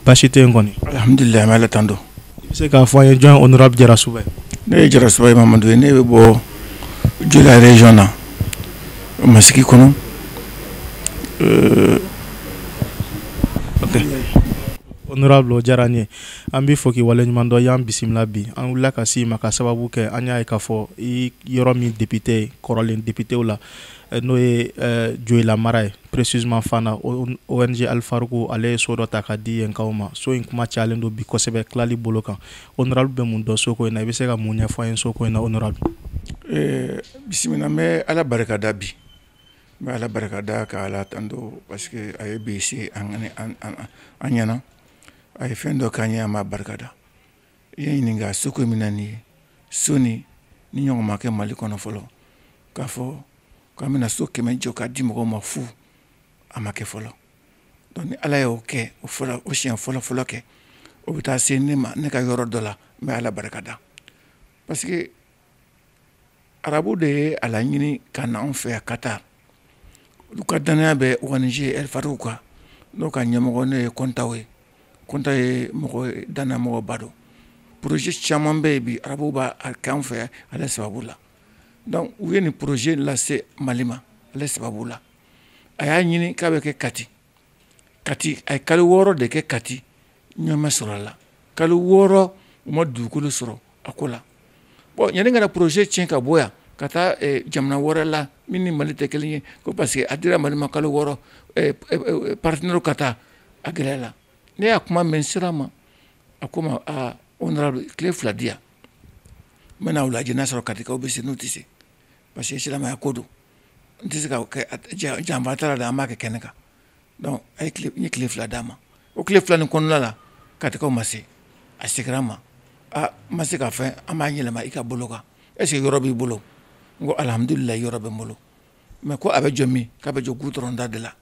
baasi tɛ yen kɔni. Alhamdulillah an bɛ Ala tando. I bɛ se k'a fɔ an ye jɔn honorable Jarasuba ye. Ne ye Jarasuba Mamadu ye, ne bɛ bɔ Jula région na Masigi kɔnɔ. Ok. Honorable o diyara n ye. An b'i fɔ k'i waleɲuman dɔn, y'an bisimila bi. An wulila ka s'i ma ka sababu kɛ an y'a ye k'a fɔ i yɔrɔ min député kɔrɔlen députéw la n'o ye Joyila mara ye précisément Fana ONG Alfaroukou ale ye so dɔ ta ka di yen kaw ma. So in kuma cayalen don bi kosɛbɛ tilali bolo kan. Honorable bɛ mun dɔn so ko in na, i bɛ se ka mun ɲɛfɔ an ye so ko in na honorable? Bisimila, n bɛ Ala barikada bi. N bɛ Ala barikada ka Ala tando parce que a ye bi se an ɲɛna. A ye fɛn dɔ k'an ye an b'a barikada. I ye ɲininka soko min na nin ye, so ni ɲɔgɔn ma kɛ Mali kɔnɔ fɔlɔ, k'a fɔ k'an bɛna so 100 jɔ k'a di mɔgɔw ma fu, a ma kɛ fɔlɔ. Donc ni Ala y'o kɛ o siɲɛ fɔlɔ kɛ, o bɛ taa se ne ma ne ka yɔrɔ dɔ la, n bɛ Ala barikada. Parce que arabu de ye a laɲini ka na anw fɛ yan Qatar. Olu ka danaya bɛ ONG Alfaroukou kan, n'o ka ɲɛmɔgɔ ne ye Kontaw ye. Konta ye mɔgɔ danaya mɔgɔba don. Projet caman bɛ yen bi arabuw b'a kɛ anw fɛ yan ale sababu la. Donc u ye nin projet lase Mali ma ale sababu la. A y'a ɲini k'a bɛ kɛ Kati. Kati a ye kalo 6 de kɛ Kati, ɲɛma sɔrɔ a la. Kalo 6 u ma dugukolo sɔrɔ a ko la. Bon yanni ka na projet tiɲɛ ka bɔ yan ka taa jamana wɛrɛ la min ni Mali tɛ kelen ye ko parce que a dira Mali ma kalo 6 partenaire ka taa a gɛlɛya. Ne y'a kuma mɛn sira ma a ko ma honorable tile 2 di yan n bɛna o lajɛ n'a sɔrɔ Katikaw bɛ se n'u tɛ se parce que silamɛya ko don n tɛ se ka kɛ janfa t'a la dɛ, an b'a kɛ kɛnɛ kan. Donc n ye tile 2 d'a ma. O tile 2 nin kɔnɔna la Katikaw ma se, a seginna ma n ma se ka fɛn, an b'a yɛlɛma i ka bolo kan. Est ce que yɔrɔ b'i bolo? N ko alhamdulilayi yɔrɔ bɛ n bolo, mais ko a bɛ jɔ min? K'a bɛ jɔ goudron da de la.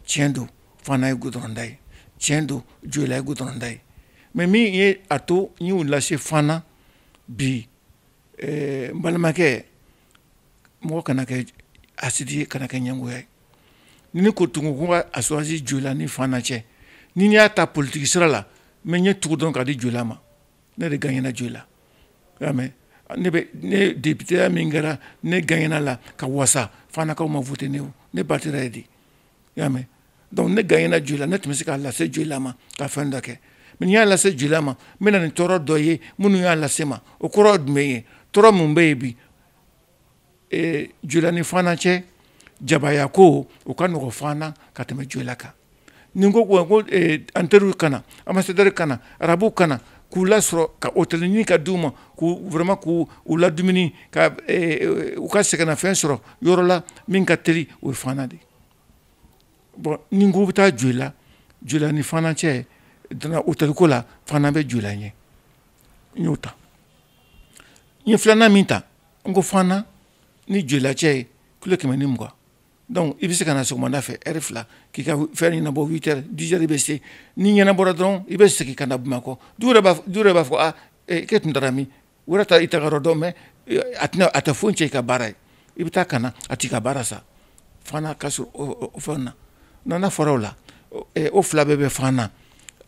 Tiɲɛ don, Fana ye goudron da ye. Tiɲɛ don, Joyila ye goudron da ye. Mais min ye a to n y'u lase Fana bi n balimakɛ, mɔgɔ kana kɛ asidi ye, kana kɛ ɲɛngoya ye. Ni ne ko tugun ko a choisi Joyila ni Fana cɛ, ni n y'a ta politique sira la, n bɛ ɲɛ tugu dɔrɔn k'a di Joyila ma. Ne de gagnera Joyila. Y'a ne député min kɛra ne gagnera la ka wasa Fanakaw ma voté ne o, ne batira ye di. Y'a mɛn? Donc ne gagnera Joyila, ne tun bɛ se k'a lase Joyila ma ka fɛn dɔ kɛ. Mais n'i y'a lase Joyila ma, n bɛna nin tɔɔrɔ dɔ ye minnu y'a lase ma. O kɔrɔ ye jumɛn ye? Tɔɔrɔ mun bɛ yen bi Joyila ni Fana cɛ, jabaya ko o ka nɔgɔ Fana ka tɛmɛ Joyila kan. Ni n ko antérieur kana, ambassadeur kana, arabu kana, k'u lasɔrɔ ka hôtel ɲini ka d'u ma, vraiment k'u ladumuni ka u ka sɛgɛnnafiɲɛ sɔrɔ yɔrɔ la min ka teli o ye Fana de. Bon ni n ko bɛ taa Joyila ni Fana cɛ donna hôtel ko la, Fana bɛ Joyila ɲɛ. N y'o ta. N ye 2nan min ta, n ko Fana ni Joyila cɛ ye kilo 120. Donc i bɛ se ka na sɔgɔmada fɛ heure 2 k'i ka fɛn ɲɛnabɔ 8h 10h i bɛ se. Ni ɲɛnabɔra dɔrɔn i bɛ segin ka na Bamakɔ. Du yɛrɛ b'a fɔ k'e tun taara min? U yɛrɛ ta i ta yɔrɔ dɔn mais a tɛ foyi cɛ i ka baara ye. I bɛ taa ka na a t'i ka baara sa. Fana ka sɔrɔ o fɛn na. N'a fɔra o la o 2 bɛɛ bɛ Fana.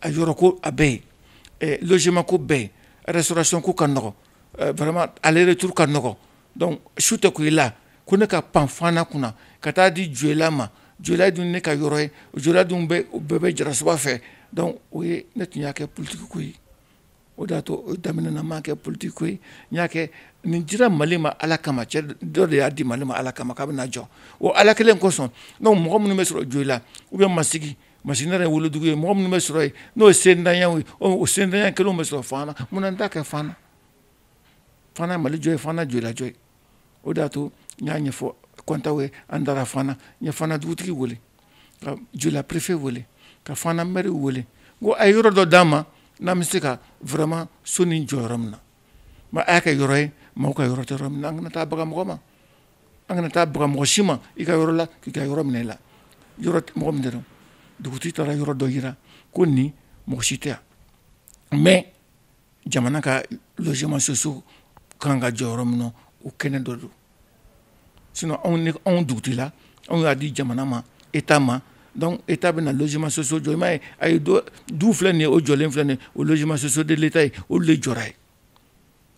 A yɔrɔ ko a bɛ yen, logement ko bɛ yen, restauration ko ka nɔgɔ, vraiment aller retour ka nɔgɔ. Donc su tɛ ko i la ko ne ka pan Fana kunna ka taa di Joyila ma. Joyila dun ne ka yɔrɔ ye, Joyila dun bɛɛ bɛ Jarasuba fɛ. Donc o ye ne tun y'a kɛ politique ko ye. O de y'a to o daminɛ na n m'a kɛ politique ko ye. N y'a kɛ nin dira Mali ma Ala kama, cɛ dɔ de y'a di Mali ma Ala kama k'a bɛna jɔ. O Ala kelen kosɔn. Donc mɔgɔ minnu bɛ sɔrɔ Joyila ou bien Masigi ne yɛrɛ ye wolodugu ye, mɔgɔ minnu bɛ sɔrɔ yen n'o ye sendanya ye, o sendanya kelenw bɛ sɔrɔ Fana. Mun na n t'a kɛ Fana? Fana Mali jɔ ye, Fana Joyila jɔ ye. O de y'a to n y'a ɲɛfɔ Kontaw ye, an dara Fana, n ye Fana dugutigi wele, ka Joyila préfet wele, ka Fana maire wele. N ko a ye yɔrɔ dɔ d'an ma n'an bɛ se ka vraiment so nin jɔ yɔrɔ min na. Mais a y'a kɛ yɔrɔ ye, maaw ka yɔrɔ tɛ yɔrɔ min na. An kana taa baga mɔgɔ ma. An kana taa baga mɔgɔ si ma i ka yɔrɔ la k'i ka yɔrɔ minɛ i la. Yɔrɔ mɔgɔ min tɛ dɔn. Dugutigi taara yɔrɔ dɔ yira ko nin mɔgɔ si tɛ yan. Mais jamana ka logement sociaux kan ka jɔ yɔrɔ min na o kɛnɛ dɔ don. Sinon anw dugutila anw y'a di jamana ma, État ma, donc état bɛ na logement sociaux jɔ i m'a ye a ye du filɛ nin ye o jɔlen filɛ nin ye o logement sociaux de l'état ye olu de jɔra ye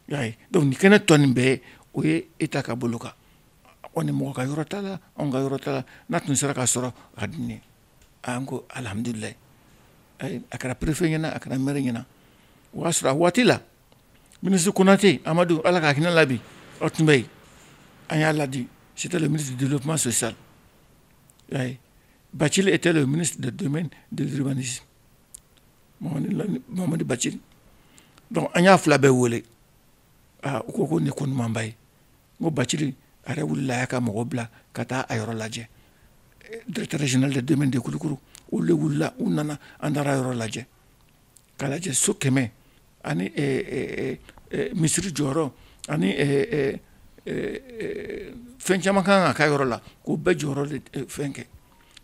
i y'a ye donc nin kɛnɛ tɔ nin bɛɛ o ye état ka bolo kan kɔni mɔgɔ ka yɔrɔ t'a la anw ka yɔrɔ t'a la n'a tun sera ka sɔrɔ a ka di ne ye an ko alihamudulilayi a kɛra préfet ɲɛna a kɛra maire ɲɛna o y'a sɔrɔ a waati la ministre Konate Amadu ala ka hinɛ la bi aw tun bɛ yen an y'a ladi c'était le ministre du développement social Bachili était le ministre du domaine de l'urbanisme Mamadi Bachili donc an y'a fila bɛɛ wele u ko nin ko ɲuman ba ye n ko Bachili a yɛrɛ wulila a y'a ka mɔgɔw bila ka taa a yɔrɔ lajɛ directeur régional de domaine de Kulukuru olu de wulila u nana an taara yɔrɔ lajɛ k'a lajɛ so 100 ani misiri jɔyɔrɔ ani fɛn caman kan ka k'a yɔrɔ la k'o bɛɛ jɔyɔrɔ de fɛn kɛ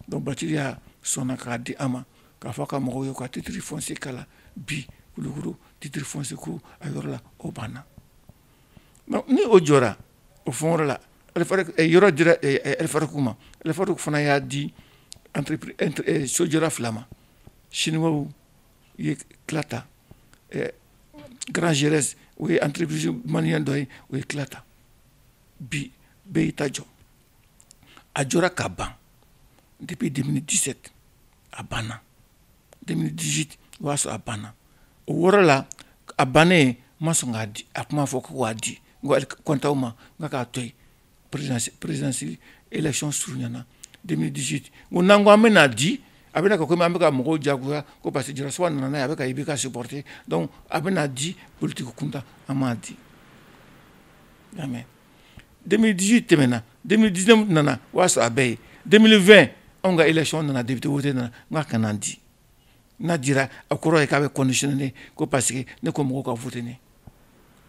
donc Bachili y'a sɔnna k'a di an ma k'a fɔ a ka mɔgɔw ye ka titre foncier kala bi Kulukuru titre foncier ko a yɔrɔ la o banna donc ni o jɔra o fɛn wɛrɛ la yɔrɔ dira Elfariku ma Elfariku fana y'a di sojɔra fila ma chinois ye tila ta Grand Gérès o ye entreprise malien dɔ ye o ye tila ta bi bɛɛ y'i ta jɔ a jɔra ka ban depuis 2017 a banna 2018 o y'a sɔrɔ a banna o wɔɔrɔ la a bannen ma sɔn k'a di a kuma fɔ ko k'a di n ko kɔntaw ma n ka k'a to yen présidentielle élection surunyana 2018 n ko n'an ko an bɛna di a bɛna kɛ komi an bɛ ka mɔgɔw jagoya ko parce que Jarasowa nana n'a ye a bɛ ka IBK supporter donc a bɛna di politique kunta an m'a di amen 2018 tɛmɛna 2019 nana o y'a sɔrɔ a bɛɛ ye 2020 anw ka élection nana député vote nana n k'a kana di n'a dira a kɔrɔ ye k'a bɛ conditionné ko parce que ne ko mɔgɔw ka vote ne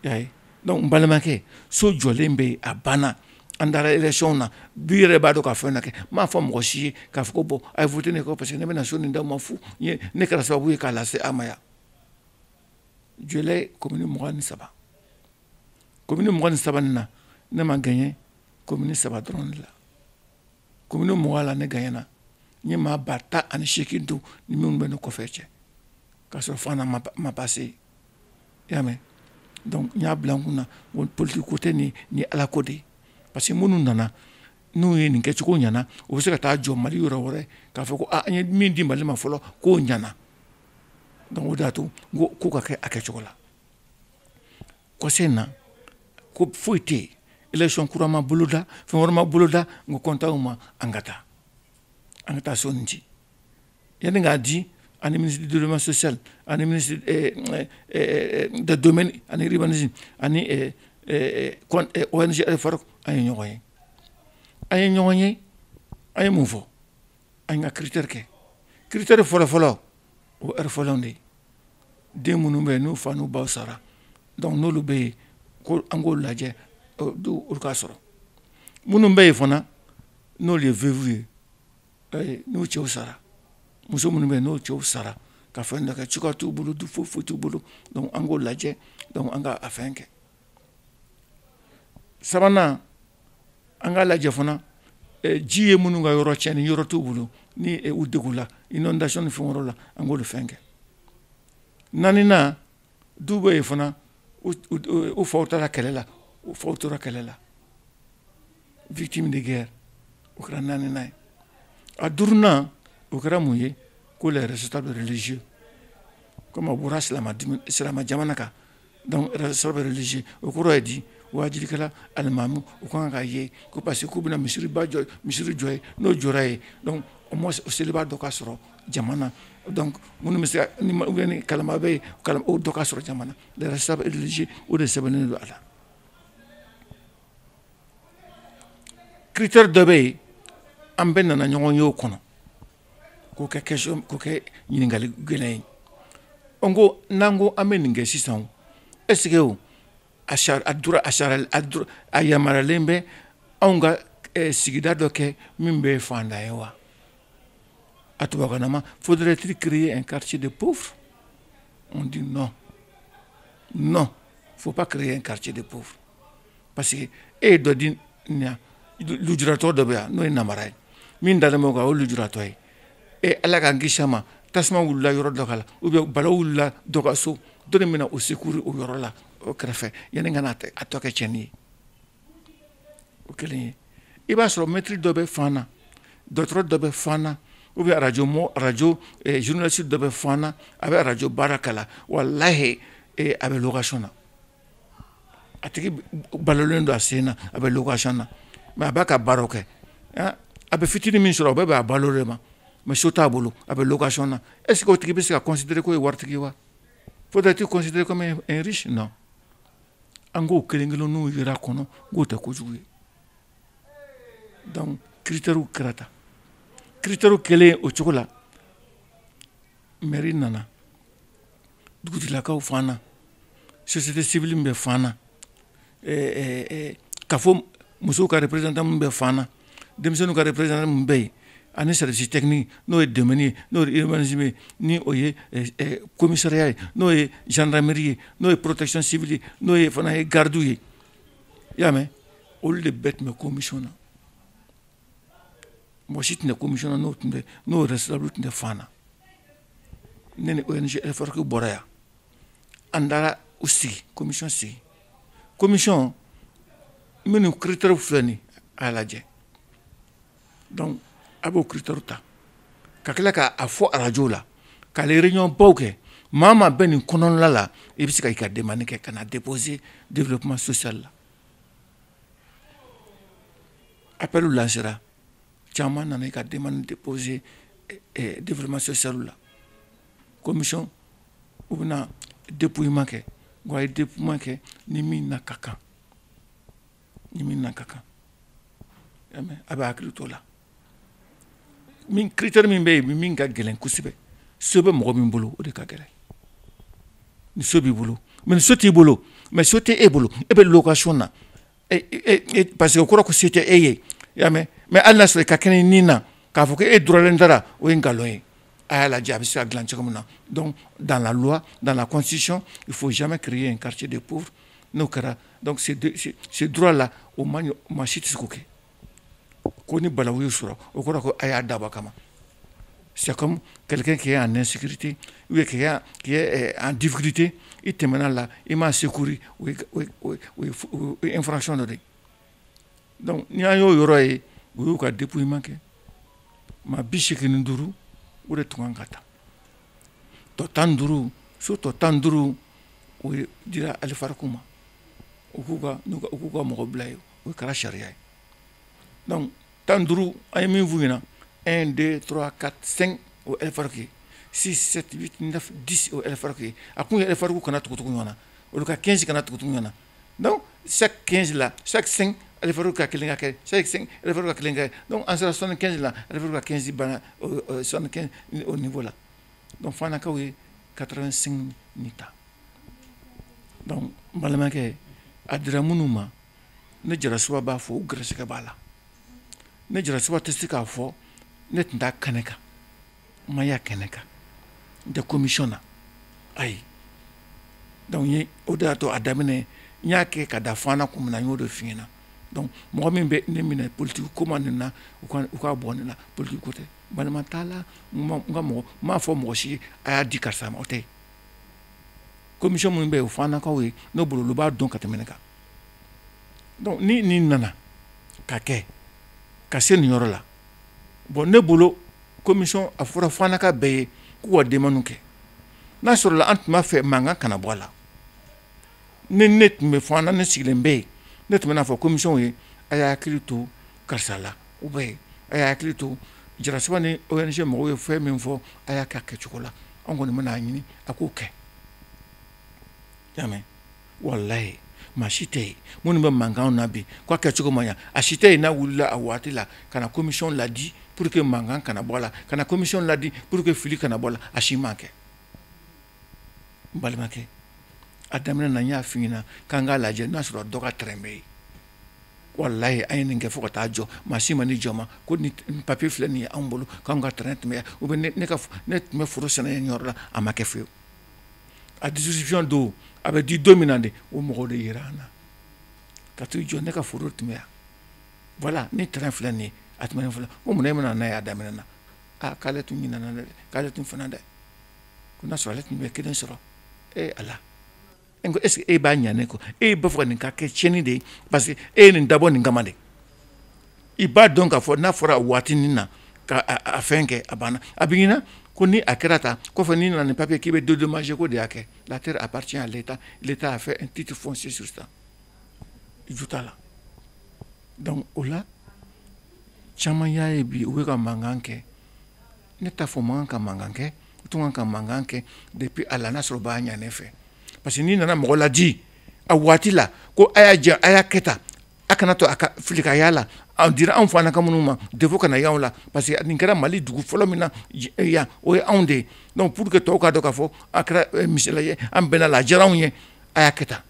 y'a ye donc n balimakɛ so jɔlen bɛ yen a banna an taara élection na bi yɛrɛ b'a dɔn k'a fɛn na kɛ n m'a fɔ mɔgɔ si ye k'a fɔ ko bon a ye vote ne kɔ parce que ne bɛna so nin d'aw ma fu ne kɛra sababu ye k'a lase a ma yan Jɔlɛ commune 23 commune 23 nin na ne ma gagné commune 3 dɔrɔn de la commune 20 la ne gagné na n ye maa 18 don ni minnu bɛ ne kɔfɛ cɛ k'a sɔrɔ fana ma passé y'a mɛn donc n y'a bila n kunna ko politique ko tɛ ni ala ko de ye parce que minnu nana n'u ye nin kɛcogo ɲɛna o bɛ se ka taa jɔ Mali yɔrɔ wɛrɛ k'a fɔ ko an ye min di Mali ma fɔlɔ k'o ɲɛna donc o de y'a to n ko k'o ka kɛ a kɛcogo la kɔsɛ in na ko foyi tɛ yen élection kura ma boloda fɛn wɛrɛ ma boloda n ko kɔntaw ma an ka taa so nin ci yanni k'a di ani ministre du développement social ani ministre de domaine ani urbanisme ani ONG Elfariku an ye ɲɔgɔn ye an ye mun fɔ an ye ka critère kɛ critère fɔlɔ o fɔlɔw de ye den minnu bɛ yen n'u fa n'u baw sara donc n'olu bɛ yen ko an k'o lajɛ olu k'a sɔrɔ minnu bɛ yen fana n'olu ye veuve ye n'u cɛw sara muso minnu bɛ yen n'u cɛw sara ka fɛn dɔ kɛ cogoya t'u bolo du foyi t'u bolo donc an k'o lajɛ donc an ka a fɛn kɛ sabanan an k'a lajɛ fana ji ye minnu ka yɔrɔ tiɲɛ ni yɔrɔ t'u bolo ni u degula inondation ni fɛn wɛrɛw la an k'olu fɛn kɛ naaninan du bɛ yen fana u faw taara kɛlɛ la u faw tora kɛlɛ la victime de guerre o kɛra naaninan ye a duurunan o kɛra mun ye ko les responsables religieux comme a bɔra silamɛ jamana kan donc responsable religieux o kɔrɔ ye di wajilikɛla alimamu o kan ka ye ko parce que k'u bɛna misiri jɔ ye n'o jɔra ye donc au moins o seliba dɔ ka sɔrɔ jamana donc minnu bɛ se ka ni kalama bɛ yen o dɔ ka sɔrɔ jamana les responsables religieux o de sɛbɛnnen don a la critère dɔ bɛ yen an bɛɛ nana ɲɔgɔn ye o kɔnɔ k'o kɛ question k'o kɛ ɲininkali gɛlɛn ye n ko n'an ko an bɛ nin kɛ sisan est ce que o a yamaruyalen bɛ anw ka sigida dɔ kɛ min bɛ fantan ye wa a tubabukan na faudrait-il créer un quartier de pauvres on dit non faut pas créer un quartier de pauvres parce que e ye dɔ di lujuratɔ dɔ bɛ yan n'o ye namara ye min dalen bɛ o kan o ye lujuratɔ ye ala k'an kisi a ma tasuma wulila yɔrɔ dɔ la ou bien bala wulila dɔ ka so dɔ de bɛna o secourir o yɔrɔ la o kɛrɛfɛ yanni ka na a tɔ kɛ tiɲɛni ye o kelen ye i b'a sɔrɔ mɛtiri dɔ bɛ fan na dɔgɔtɔrɔ dɔ bɛ fan na ou bien radio journaliste dɔ bɛ fan na a bɛ radio baara kala walahi a bɛ location na a tigi balolen don a sen na a bɛ location na mais a b'a ka baaraw kɛ a bɛ fitinin min sɔrɔ o bɛɛ b'a balo de ma mais so t'a bolo a bɛ location na est ce que o tigi bɛ se ka considérer ko ye waritigi wa faudrait-il considérer comme un riche non an k'o kelen kelenninw yira kɔnɔ k'o tɛ kojugu ye donc critères kɛra tan critères kɛlen o cogo la mairie nana dugutigilakaw fan na société civile min bɛ fan na k'a fɔ musow ka représentant min bɛ fan na denmisɛnninw ka représentant min bɛ yen ani service technique n'o ye domaine ye n'o ye urbanisme ye ni o ye commissariat ye n'o ye gendarmerie ye n'o ye protection civile ye n'o ye fana ye gardiw ye i y'a mɛn olu de bɛɛ tun bɛ commission na mɔgɔ si tun tɛ commission na n'o responsable tun tɛ fan na ne ni ONG FRQ bɔra yan an taara u sigi commission sigi commission minnu critères filɛ nin a y'a lajɛ donc a b'o critères ta ka tila k'a fɔ arajo la ka réunion baw kɛ maa maa bɛ nin kɔnɔna la i bɛ se ka i ka demande kɛ ka na déposer développement social la appel lancera caman nana i ka demande déposer développement social la commission u bɛna dépouillement kɛ wa a ye dépouillement kɛ ni min na ka kan ni min na ka kan a bɛ hakili to la min critère min bɛ yen min ka gɛlɛn kosɛbɛ so bɛ mɔgɔ min bolo o de ka gɛlɛn ni so b'i bolo mais ni so t'i bolo mais so tɛ e bolo e bɛ location na parce que o kɔrɔ ko se tɛ e ye i y'a mɛn mais hali n'a sɔrɔ i ka kɛnɛ nin na k'a fɔ ko e dɔrɔnlen taara o ye nkalon ye a y'a lajɛ a bɛ se ka dilan cogo min na donc dans la loi dans la constitution il faut jamais créer un quartier de pauvres n'o kɛra donc ces droits là o maa si tɛ se k'o kɛ ko ni balawu y'o sɔrɔ o kɔrɔ ko a y'a dabɔ kama c'est comme quelqu'un qui est en insécurité ou qui est en difficulté i tɛmɛna la i m'a secourir o ye infraction dɔ de donc ni an y'o yɔrɔ ye o y'u ka dépouillement kɛ maa 85 o de tun kan ka taa tɔ 15 so tɔ 15 o dira Alifariku ma u k'u ka mɔgɔ bila ye o kɛra sariya ye donc 15 an ye min f'u ɲɛna 1 2 3 4 5 o Alifariku ye 6 7 8 9 10 o Alifariku ye a kun ye Alifariku kana tugutugu ɲɔgɔn na olu ka 15 kana tugutugu ɲɔgɔn na donc chaque 15 la chaque 5 Alifariku ka kelen ka kɛ chaque 5 Alifariku ka kelen ka kɛ donc en sera 75 la Alifariku ka 15 banna 75 au niveau là donc Fanakaw ye 85 ni ta donc n balimakɛ a dira minnu ma ne Jarasuba b'a fɔ o gɛrɛsɛgɛ b'a la ne Jarasuba tɛ se k'a fɔ ne tun t'a kɛnɛ kan n ma y'a kɛnɛ kan n tɛ commission na ayi donc o de y'a to a daminɛ n y'a kɛ ka da Fana kun min na n y'o de f'i ɲɛna donc mɔgɔ min bɛ ne minɛ politique ko ma nin na u ka bɔ ne la politique ko tɛ balima t'a la n m'a fɔ mɔgɔ si ye a y'a di karisa ma o tɛ commission minnu bɛ yen o Fanakaw ye n'o bolo olu b'a dɔn ka tɛmɛ ne kan donc ni nin nana ka kɛ ka se nin yɔrɔ la bon ne bolo commission a fɔra Fanaka bɛɛ ye k'u ka demande kɛ n'a sɔrɔ la an tun b'a fɛ mankan kana bɔ a la ne tun bɛ Fana ne sigilen bɛ yen ne tun bɛna fɔ commission ye a y'a hakili to karisa la ou bien a y'a hakili to Jarasuba ni ONG mɔgɔw ye fɛn min fɔ a y'a kɛ a kɛcogo la an kɔni bɛna a ɲini a k'o kɛ i y'a mɛn walayi maa si tɛ yen minnu bɛ mankanw na bi k'a kɛcogo ma ɲa a si tɛ yen n'a wulila a waati la ka na commission ladi pour que mankan kana bɔ a la ka na commission ladi pour que fili kana bɔ a la a si m'a kɛ n balimakɛ a daminɛ na n y'a f'i ɲɛna k'an k'a lajɛ n'a sɔrɔ dɔ ka terrain bɛ yen walayi an ye nin kɛ fo ka taa jɔ maa si ma ni jɔ ma ko ni papier filɛ nin ye anw bolo k'anw ka terrain tun bɛ yan ou bien ne tun bɛ foro sɛnɛ yen yɔrɔ la a ma kɛ fiyewu a distribution don a bɛ di don min na de o mɔgɔw de yera an na ka t'u jɔ ne ka foro tun bɛ yan voilà ni terrain filɛ nin ye a tun bɛ ne filɛ ko mun na e bɛna n'a ye a daminɛ na k'ale tun ɲinana dɛ k'ale tun fana dɛ ko n'a sɔrɔ ale tun bɛ kelen sɔrɔ ala n ko est ce que e b'a ɲa ko e b'a fɔ ka nin ka kɛ tiɲɛni de ye parce que e ye nin dabɔ nin kama de i b'a dɔn k'a fɔ n'a fɔra waati nin na ka a fɛn kɛ a banna a bɛ ɲina ko ni a kɛra ta kɔfɛ ni nana nin papier k'i bɛ dédommager ko de y'a kɛ la terre appartient à l'État l'État a fait un titre foncier sur ça i ju t'a la donc o la caman y'a ye bi u bɛ ka mankan kɛ ne t'a fɔ man kan ka mankan kɛ u tun kan ka mankan kɛ depuis a la n'a sɔrɔ b'a ɲa ne fɛ parce que n'i nana mɔgɔ ladi a waati la ko a y'a jɛ a y'a kɛ tan a kana to a ka filikaya la an dira anw fana ka minnu ma defo kana y'anw la parce que nin kɛra Mali dugu fɔlɔ min na yan o ye anw de ye donc pour que tɔw k'a dɔn k'a fɔ a kɛra misaliya ye an bɛnna la a diyara anw ye a y'a kɛ tan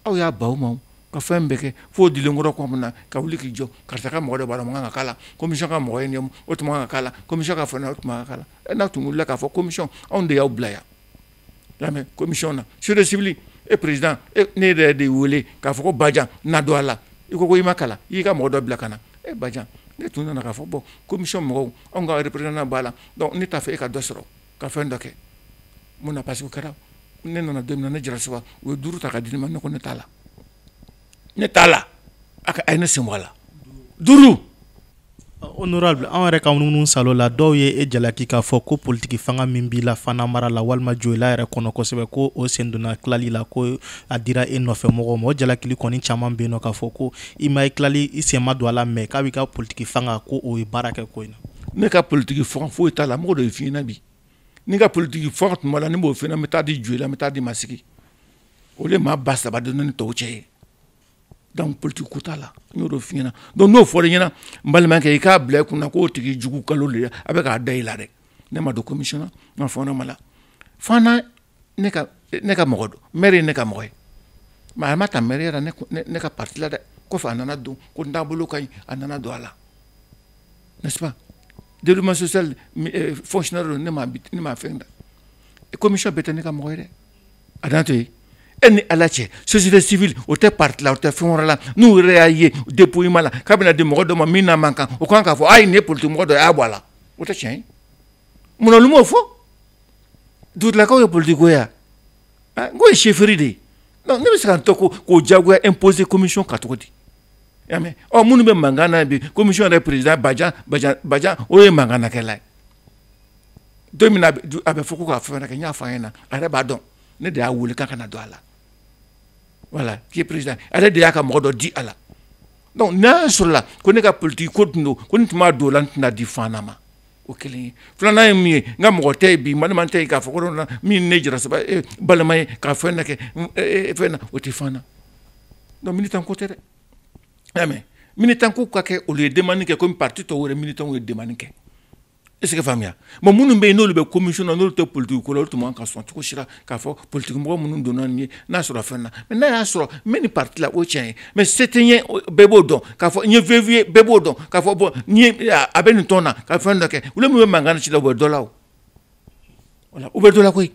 aw y'a baw ma ka fɛn bɛɛ kɛ fo dilenkɔrɔ kɔnɔ na ka wuli k'i jɔ karisa ka mɔgɔ dɔ b'a la man kan ka k'a la commission ka mɔgɔ ye nin ye o tuma kan ka k'a la commission ka fɛn o tuma kan ka k'a la n'a tun wulila k'a fɔ commission anw de y'aw bila yan lamɛn commission na société civile e président ne yɛrɛ de wele k'a fɔ ko Badian na don a la i ko i ma kalan i y'i ka mɔgɔ dɔ bila ka na Badian ne tun nana k'a fɔ bon commission mɔgɔw anw ka représentant b'a la donc ne t'a fɛ e ka dɔ sɔrɔ ka fɛn dɔ kɛ mun na parce que o kɛra ne nana don min na ne jara saba u ye 5 ta ka di ne ma ne ko ne t'a la ne t'a la a ye ne sen bɔ a la 5. Honorable an yɛrɛ ka munumunu salo la dɔw ye e jalaki k'a fɔ ko politiki fanga min b'i la fana mara la walima joyila yɛrɛ kɔnɔ kosɛbɛ ko o sen donna tilali la ko a dira e nɔfɛ mɔgɔw ma o jalakili kɔni caman bɛ yen nɔ k'a fɔ ko i ma tilali i sen ma don a la mɛ k'a b'i ka politiki fanga ko o ye baara kɛ ko in na ne ka politiki fanga foyi t'a la mɔgɔ dɔ ye f'i ɲɛna bi ni ka politiki fanga tun b'a la ne b'o f'i ɲɛna n bɛ taa di joyila n bɛ taa di Masigi o de maa ba saba de ne ni tɔw cɛ ye donc politique ko t'a la n y'o de f'i ɲɛna donc n'o fɔra i ɲɛna n balimakɛ i k'a bila i kunna k'o tigi jugu kalo de a bɛ k'a da i la dɛ ne ma don commission na n ma fɔ ne ma la fana ne ka mɔgɔ don maire ye ne ka mɔgɔ ye mais a ma ta maire la ne ka parti la dɛ kɔfɛ a nana don ko n taabolo ka ɲi a nana don a la n'est-ce pas développement social fonctionnaire don ne ma fɛn da commission bɛɛ tɛ ne ka mɔgɔ ye dɛ a dan to yen e ni ala cɛ société civile o tɛ parti la o tɛ fɛn wɛrɛ la n'u yɛrɛ y'a ye dépouillement la k'a bɛna di mɔgɔ dɔ ma min n'a man kan o kan k'a fɔ ayi nin ye politique mɔgɔ dɔ ye a y'a bɔ a la o tɛ tiɲɛ ye mun na olu m'o fɔ dugutilakaw ye politique ko ye n ko ye chefferie de ye donc ne bɛ se ka n tɔ k'o diyagoya imposer commission kan cogo di y'a mɛn minnu bɛ mankan na bi commission yɛrɛ président Badian o ye mankanakɛla ye don min na a bɛ fɔ ko k'a fɛn wɛrɛ kɛ n y'a fɔ a ɲɛna a yɛrɛ b'a dɔn ne de y'a wele k'a kana don a la voilà qui est président ale de y'a ka mɔgɔ dɔ di a la donc n'a sɔrɔ la ko ne ka politique ko tun don ko ne tun b'a don o la n tɛna di fana ma o kelen ye filanan ye min ye n ka mɔgɔ tɛ ye bi malima tɛ ye k'a fɔ ko min ne jara saba balima ye k'a fɛn dɔ kɛ fɛn na o tɛ fana donc militant ko tɛ dɛ y'a mɛn militant ko ka kɛ olu ye demande kɛ komi parti tɔw yɛrɛ militant ye demande kɛ est-ce que faamuya bon minnu bɛ yen n'olu bɛ commission na n'olu tɛ politique ko la olu tun man ka sɔn cogo si la k'a fɔ politique mɔgɔ minnu donna nin ye n'a sɔrɔ fɛn na mais n'a y'a sɔrɔ n bɛ nin parti la o tiɲɛ ye mais se tɛ n ye bɛɛ b'o dɔn k'a fɔ n ye VV bɛɛ b'o dɔn k'a fɔ bon n ye a bɛ nin tɔn na ka fɛn dɔ kɛ olu min bɛ mankan ci la u bɛ dɔ la o voilà u bɛ dɔ la koyi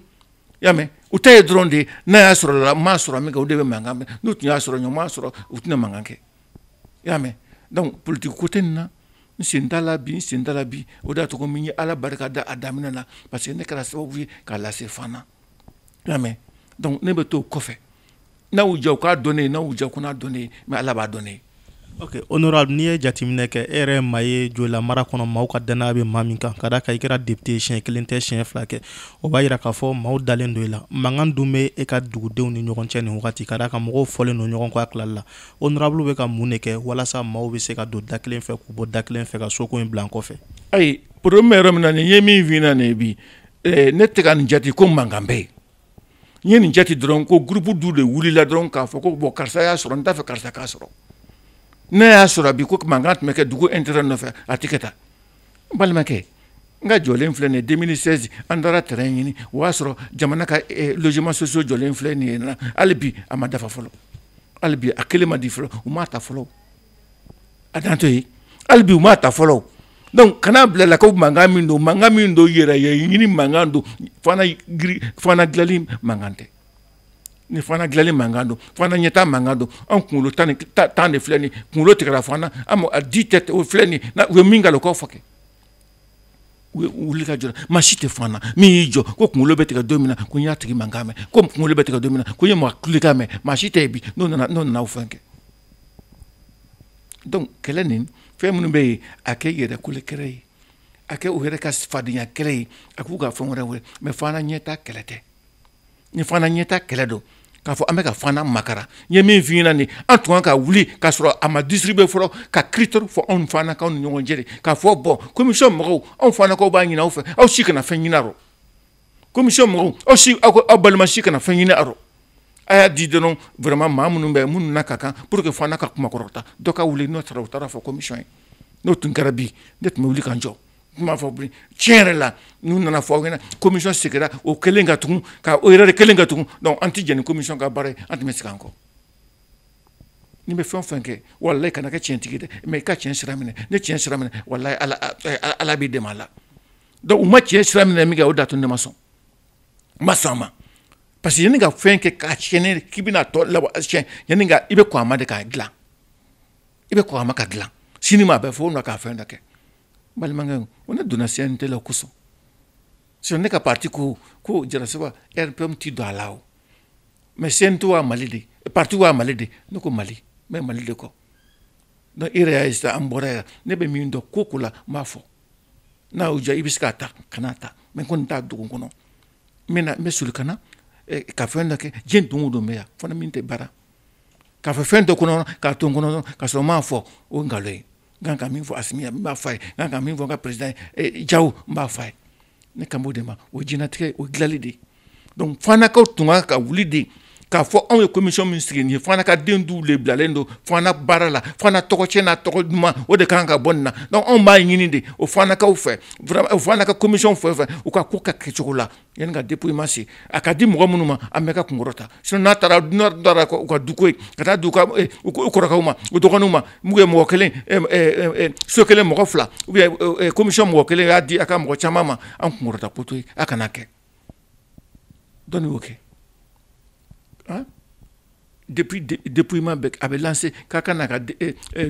y'a mɛn u ta ye dɔrɔn de n'a y'a sɔrɔ la n m'a sɔrɔ min kɛ o de bɛ mankan mɛn n'u tun y'a sɔrɔ ɲɔgɔn m'a sɔrɔ u tɛna mankan kɛ y'a mɛn donc politique ko tɛ nin na n sen t'a la bi o de y'a to min ye ala barika da a daminɛ na parce que ne kɛra sababu ye k'a lase fana y'a mɛn donc ne bɛ to o kɔfɛ n'aw jɛ u k'a dɔn ne ye n'aw jɛ ko n'a dɔn ne ye mais ala b'a dɔn ne ye. ok honorable n'i ye jateminɛ kɛ e yɛrɛ maa ye joyila mara kɔnɔ maaw ka danaya bɛ maa min kan ka d'a kan i kɛra député siɲɛ 1 tɛ siɲɛ 2 kɛ o b'a yira k'a fɔ maaw dalen don i la mankan dun bɛ e ka dugudenw ni ɲɔgɔn cɛ nin wagati ka d'a kan mɔgɔw fɔlen don ɲɔgɔn kɔ a tilali la honorable bɛ ka mun de kɛ walasa maaw bɛ se ka don da kelen fɛ k'u bɔ da kelen fɛ ka soko in bila an kɔfɛ. ayi problème yɛrɛ min na nin ye min f'i ɲɛna nin bi ne tɛ ka nin jate ko mankan bɛ yen n ye nin jate dɔrɔn ko groupe du de wulila dɔrɔn k'a fɔ ko bon karisa y'a sɔrɔ n t'a fɛ karisa k'a sɔrɔ ne y'a sɔrɔ bi ko mankan tun bɛ kɛ dugu intérêt nɔfɛ a tɛ kɛ tan n balimakɛ n ka jɔlen filɛ nin ye 2016 an taara terrain ɲini o y'a sɔrɔ jamana ka logement sociaux jɔlen filɛ nin ye na hali bi a ma dafa fɔlɔ hali bi a kelen ma di fɔlɔ u m'a ta fɔlɔ a dan to yen hali bi u m'a ta fɔlɔ donc kana bila la ko mankan min don yɛrɛ ye ɲini mankan don fana dilanli mankan tɛ ni fana dilanli mankan don fana ɲɛta mankan don an kunkolo tan de filɛ nin kunkolo tigɛra fana a di tɛ o filɛ nin u ye min k'a la o k'aw fɔ kɛ wuli ka jɔ maa si tɛ fana min y'i jɔ ko kunkolo bɛ tigɛ don min na ko n y'a tigi mankan mɛn ko kunkolo bɛ tigɛ don min na ko n ye maa kulikan mɛn maa si tɛ yen bi n'o nana o fɛn kɛ donc kɛlɛ nin fɛn minnu bɛ yen a kɛ yɛrɛ kule kɛlɛ ye a kɛ o yɛrɛ ka fadenya kɛlɛ ye a k'u ka fɛn wɛrɛ wele mais fana ɲɛta kɛlɛ tɛ ni fana ɲɛta kɛlɛ don k'a fɔ an bɛ ka fana makara n ye min f'i ɲɛna nin an tun kan ka wuli k'a sɔrɔ a ma distribuer fɔlɔ ka critère fɔ anw fanakaw ni ɲɔgɔn cɛ de k'a fɔ bon commission mɔgɔw anw fanakaw b'a ɲini aw fɛ aw si kana fɛn ɲini a rɔ commission mɔgɔw aw si aw balima si kana fɛn ɲini a rɔ a y'a di dɔrɔn vraiment maa minnu bɛ minnu na ka kan pour que fana ka kuma kɔrɔta dɔ ka wuli n'o taara o taara fɔ commission ye n'o tun kɛra bi ne tun bɛ wuli ka n jɔ kuma fɔ bi tiɲɛ yɛrɛ la n'u nana fɔ aw ɲɛna commission segira o kelen ka tugun ka o yɛrɛ de kelen ka tugun donc an tɛ jɛn ni commission ka baara ye an tun bɛ segin an kɔ ni bɛ fɛn o fɛn kɛ walayi kana kɛ tiɲɛtigi dɛ mais i ka tiɲɛ sira minɛ ne tiɲɛ sira minɛ walayi ala b'i dɛmɛ a la donc u ma tiɲɛ sira minɛ min kɛ o de y'a to ne ma sɔn n ma sɔn a ma parce que yanni ka fɛn kɛ k'a tiɲɛ k'i bɛna tɔ laban tiɲɛ yanni ka i bɛ kɔn a ma de k'a dilan i bɛ kɔn a ma ka dilan sini ma a bɛ fɔ o na k'a fɛn dɔ kɛ balimakɛ o ne donna CNT la kosɔn sinon ne ka parti ko Jaraseba RPM ti don a la o mais CNT wa Mali de parti wa Mali de ne ko Mali mais Mali de kɔ donc i yɛrɛ y'a ye sisan an bɔra yan ne bɛ min dɔn ko la n b'a fɔ n'a y'o diya i bɛ se k'a ta kana ta mais n kɔni t'a dugu kɔnɔ n bɛ soli ka na ka fɛn dɔ kɛ diɲɛ don o don bɛ yan fana min tɛ baara k'a fɔ fɛn dɔ kɔnɔ k'a to n kɔnɔ k'a sɔrɔ n m'a fɔ o ye nkalon ye n kan ka min fɔ Asimi n b'a fɔ a ye n kan ka min fɔ n ka président ye Jawo n b'a fɔ a ye ne kan b'o de ma o ye diɲɛlatigɛ o ye dilanli de ye donc fanakaw tun kan ka wuli de k'a fɔ anw ye commission min sigi nin ye fana ka den du le bilalen don fana baara la fana tɔgɔcɛn n'a tɔgɔ duman o de kan ka bɔ nin na donc anw b'a ɲini de o fanakaw fɛ vraiment o fana ka commission fɛ u ka ko ka kɛ cogo la yanni ka dépouillement se a ka di mɔgɔ minnu ma an bɛɛ ka kunkɔrɔta sinon n'a taara u ka duko ye ka taa du u kɔrɔkɛw ma u dɔgɔninw ma mun ye mɔgɔ kelen so kelen mɔgɔ fila ou bien commission mɔgɔ kelen y'a di a ka mɔgɔ caman ma an kunkɔrɔta poto ye a kana kɛ donc y'o kɛ depuis dépouillement a bɛ lancé k'a ka na ka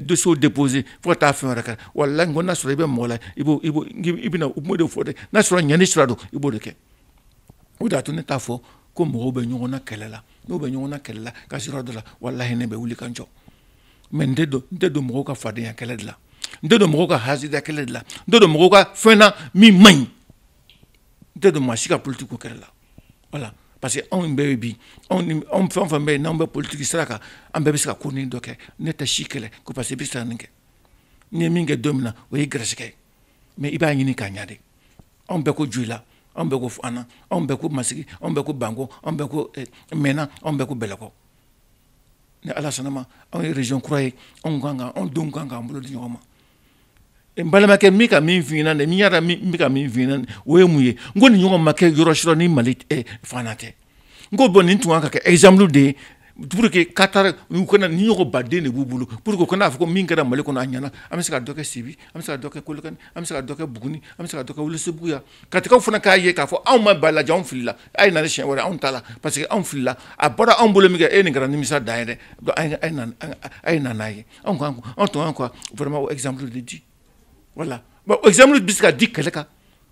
dossier déposé fo ka taa fɛn wɛrɛ kɛ walayi n ko n'a sɔrɔ i bɛ mɔgɔ la i bɛna u m'o de fɔ dɛ n'a sɔrɔ ɲɛni sira don i b'o de kɛ o de y'a to ne t'a fɔ ko mɔgɔw bɛ ɲɔgɔn na kɛlɛ la n'u bɛ ɲɔgɔn na kɛlɛ la ka sira dɔ la walayi ne bɛ wuli ka n jɔ mais n tɛ don mɔgɔw ka fadenya kɛlɛ de la n tɛ don mɔgɔw ka hasida kɛlɛ de la n tɛ don mɔgɔw ka fɛn na min man ɲi n tɛ don maa si ka politique ko kɛlɛ la voilà. Parce que anw bɛɛ bi anw fɛn o fɛn bɛ yen n'anw bɛ politique sira kan an bɛɛ bɛ se ka ko nin dɔ kɛ ne tɛ si kɛlɛ ko parce que i bɛ se ka nin kɛ n'i ye min kɛ don min na o ye gɛrɛsɛgɛ ye mais i b'a ɲini k'a ɲa de anw bɛɛ ko Joyila anw bɛɛ ko Fana anw bɛɛ ko Masigi anw bɛɛ ko Bango anw bɛɛ ko Mɛna anw bɛɛ ko Bɛlɛkɔ ni Ala sɔnna ma anw ye région kura ye anw denw kan k'an bolo di ɲɔgɔn ma n balimakɛ min ka min f'i ɲɛna dɛ min y'a min bɛ ka min f'i ɲɛna o ye mun ye n ko nin ɲɔgɔn ma kɛ yɔrɔ si ni Mali Fana tɛ n ko bon nin tun kan ka kɛ exemple de ye pour que Qatar u kana ni ɲɔgɔn baden de b'u bolo pour que u kana fɔ ko min kɛra Mali kɔnɔ a ɲɛna an bɛ se ka dɔ kɛ Sibi an bɛ se ka dɔ kɛ Kolokani an bɛ se ka dɔ kɛ Buguni an bɛ se ka dɔ kɛ Welesebugu yan katikaw fana k'a ye k'a fɔ anw ma ba lajɛ anw filila a ye na ni siɲɛ wɛrɛ anw ta la parce que anw filila a bɔra anw bolo min kɛ nin kɛra nimisa dan ye dɛ a ye na n'a ye anw tun kan ka vraiment o exemple de di voilà bon exemple bɛ se ka di kɛlɛ kan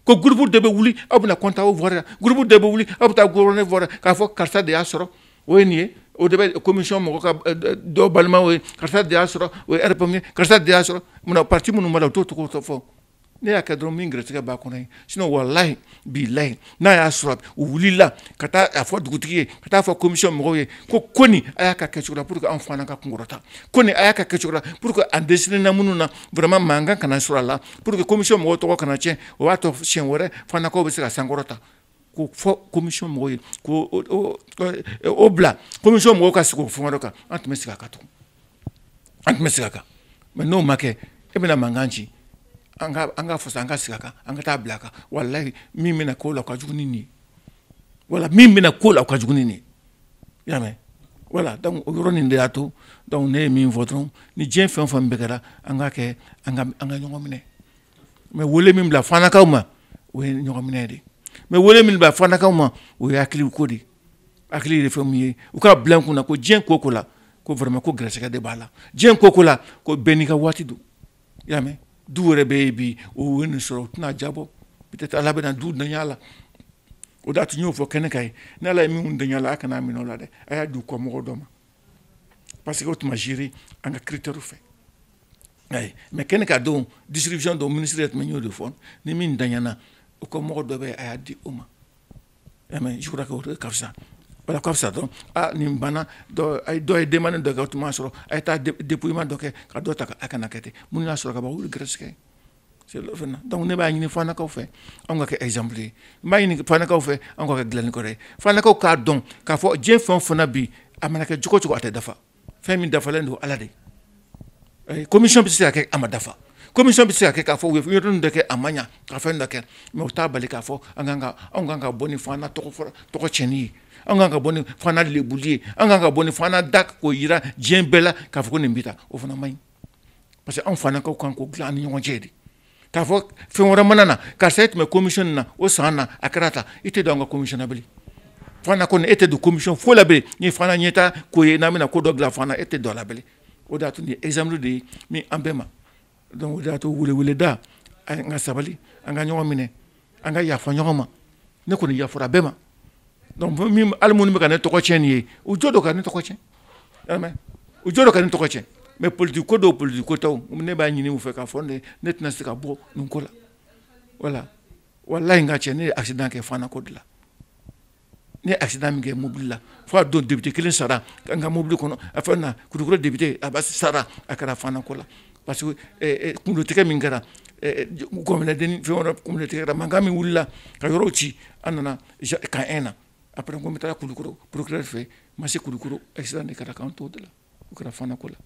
ko groupe de bɛ wuli aw bɛna comptable voir groupe de bɛ wuli aw bɛ taa gouverneur voir k'a fɔ karisa de y'a sɔrɔ o ye nin ye o de bɛ commission mɔgɔ ka dɔ balima o ye karisa de y'a sɔrɔ o ye RPM ye karisa de y'a sɔrɔ munna parti minnu b'a la o t'o tɔgɔ fɔ ne y'a kɛ dɔrɔn min gɛrɛsɛgɛ b'a kɔnɔ ye sinon walayi bilayi n'a y'a sɔrɔ u wulila ka taa a fɔ dugutigi ye ka taa fɔ commission mɔgɔw ye ko nin a y'a ka kɛcogo la pour que anw fana ka kunkɔrɔta ko nin a y'a ka kɛcogo la pour que an dɛsɛlen na minnu na vraiment mankan kana sɔrɔ a la pour que commission mɔgɔw tɔgɔ kana tiɲɛ o b'a to siɲɛ wɛrɛ fanakaw bɛ se ka sankɔrɔta ko fɔ commission mɔgɔw ye ko bila commission mɔgɔw ka sigi o fɛn wɛrɛ kan an tun bɛ segin a kan tugun an tun bɛ segin a kan mais n'o ma kɛ e bɛna mankan ci an ka fasa an ka sigi a kan an ka taa bila a kan walayi min bɛna k'o la o ka jugu ni nin ye wala min bɛna k'o la o ka jugu ni nin ye i y'a mɛn voilà donc o yɔrɔ nin de y'a to donc ne ye min fɔ dɔrɔn ni diɲɛ fɛn o fɛn bɛɛ kɛra an ka kɛ an ka ɲɔgɔn minɛ mais wele min bila fanakaw ma o ye ɲɔgɔn minɛ de mais wele min bila fanakaw ma o ye hakili ko de hakili de fɛn min ye u ka bila n kunna ko diɲɛ ko o ko la ko vraiment ko gɛrɛsɛgɛ de b'a la diɲɛ ko o ko la ko bɛɛ n'i ka waati don i y'a mɛn du yɛrɛ bɛ yen bi o ye nin sɔrɔ o tɛna jabɔ peut-être ala bena du danyala o da tu ñofo kene kay na la mi un danyala akana mi no la de aya du ko mo doma parce que autrement gérer un critère fait mais kene ka do distribution do ministère de manière de fond ni min danyana o ko mo do be aya di uma mais je crois que o ka ça voilà comme ça donc ni bana do ay do ay demande de gouvernement sur ay ta dépouillement donc ka do ta akana kete mun na sur ka ba wul greske c'est le fait donc ne ba ni fana ka fait on ga exemple ba ni fana ka fait on ga glen ko re fana ka don ka fo je fon fona bi amana ka juko ate dafa fami dafa lendo alade commission bi se ka amadafa commission bi se ka fo we yoton de ke amanya ka fa ndake me o ta bali ka fo anganga boni fana to cheni anganga boni fana lebulier anganga boni fana dak ko yira jembela ka fo ko nimbita o fana may parce que on fana ko kan ko glan ni wonjedi ka fo fe wora manana ka set me commission na o sana akrata ite donga commission abli fana ko ete de commission fo label ni fana nyeta ko na mina ko dogla fana ete do label o da to ni exemple de mi ambema donc o da to wule da nga sabali anga nyomine anga ya fa nyoma ne ko ni ya fora bema donc mi almuni me kan to ko cheni o jodo kan to ko chen amen o jodo kan to ko chen mais politique do politique taw ne ba nyini mu fe ka fonde net na sika bo nko la voilà wallahi nga cheni accident ke fana ko la ni accident mi ke mobile la fo do député kelen sara nga mobile kono afana kudukuro député abas sara akara fana ko la parce que communauté min gara communauté fe wona communauté gara mangami wulla ka yorochi anana ka ena après ko metala kudukuro procureur fe masi kudukuro accident de kara kanto de la ukara fana ko la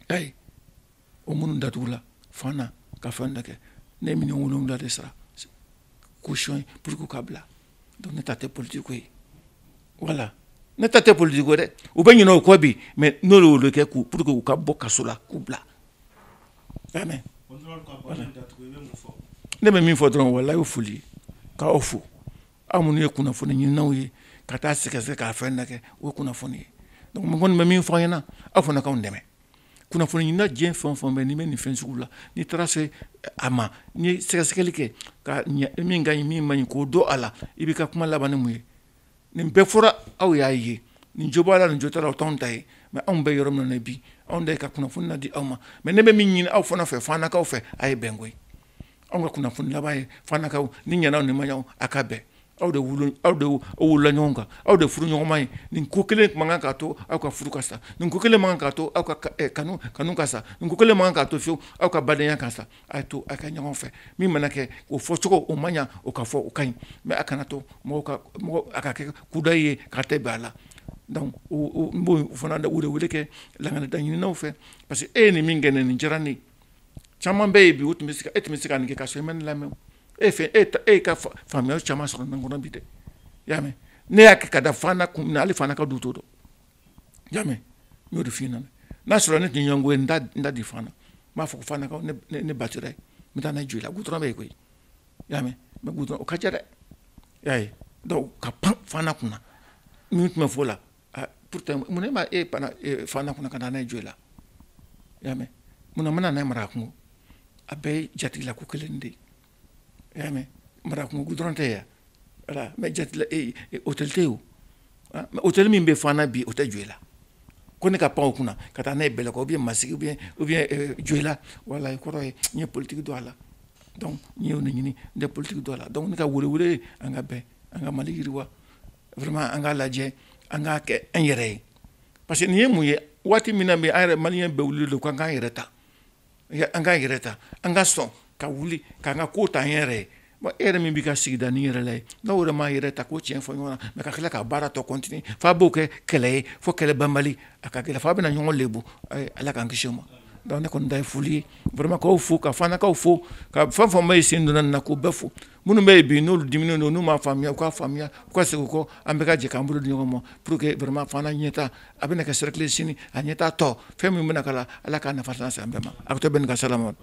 ay o munu datula fana ka fanda ke ne million wulum da de sara caution pour ko kabla donc ne tate politique voilà ne tate politique de ou ben no ko bi mais no le ke ku pour que ka boka sula kubla amen ne me min fodron wala o fuli ka ofu amunu e kuna foni nawi ka ta sika ka fenda ke o kuna foni donc mo gon me min fo yana afuna ka ndeme kuna foni na jen fon be ni men fen sugula ni trace ama ni sika ke ka min ga mi man ko do ala ibika kuma labane muye ni be fora aw yayi ni jobala ni jotala tontai mais on be yorom na bi on de ka kuna foni na di ama mais ne be min ni aw fona fe fana ka fe ay bengoy on ga kuna foni labaye fana ka ni nyana ni manyaw akabe aw de wulu nyonga aw de furu nyoma ni ko kele manga ka to aw ka furu kasa ni ko kele manga ka to aw ka kanu kasa ni ko kele manga ka to fio aw ka badenya kasa ay to aka nyonga fe mi manake o fo choko o manya o ka fo o kan mais aka na to mo aka ke kudaye ka te bala donc o mbo fona da wule ke la ngana da nyina o fe parce que ni mingene ni jarani chama baby utmisika etmisika ni ka so men la me ka famille chama so ngona bite yame ne akada fana kumna ali fana ka duto yame no de fina na so ne nyongo nda di fana ma fo fana ka ne batire mitana juila gutro be ko yame ma gutro o kajare yayi do ka fana kuna minute me fola pourtant mun ma pana fana kuna kana na juila yame mun mana na mara ko abe jatila ko kelende yame mara ko gudronte ya voilà mais jatila hotel teo mais hotel mi be fana bi hotel juela ko ne ka pa okuna kata na bele ko bien masiki ou bien juela voilà ko roy ni politique do ala donc ni on ni de politique do ala donc ne ka wure anga be anga maligirwa vraiment anga laje anga ke enyere parce que ni mu ye wati mina be ayre malien be wuli ko anga yereta anga yereta anga son ka wuli ka nga ko ta yere ba ere mi bika sigida ni yere lay na wora ma yere ta ko tien fo yona me ka kala ka bara to continue fa bo ke kele fo kele bambali aka kele fa bena nyongo lebu ala kan kishoma donc ne kon dai fuli vraiment ko fu ka fana ka fu ka fa fo mai sindu na ko befu munu me bi no dimino no ma famia ko se ko ambeka je kambulo nyongo mo pour que vraiment fana nyeta abena ka cercle sini anyeta to femi mena kala ala ka na fatana sa ambema akto ben ka salama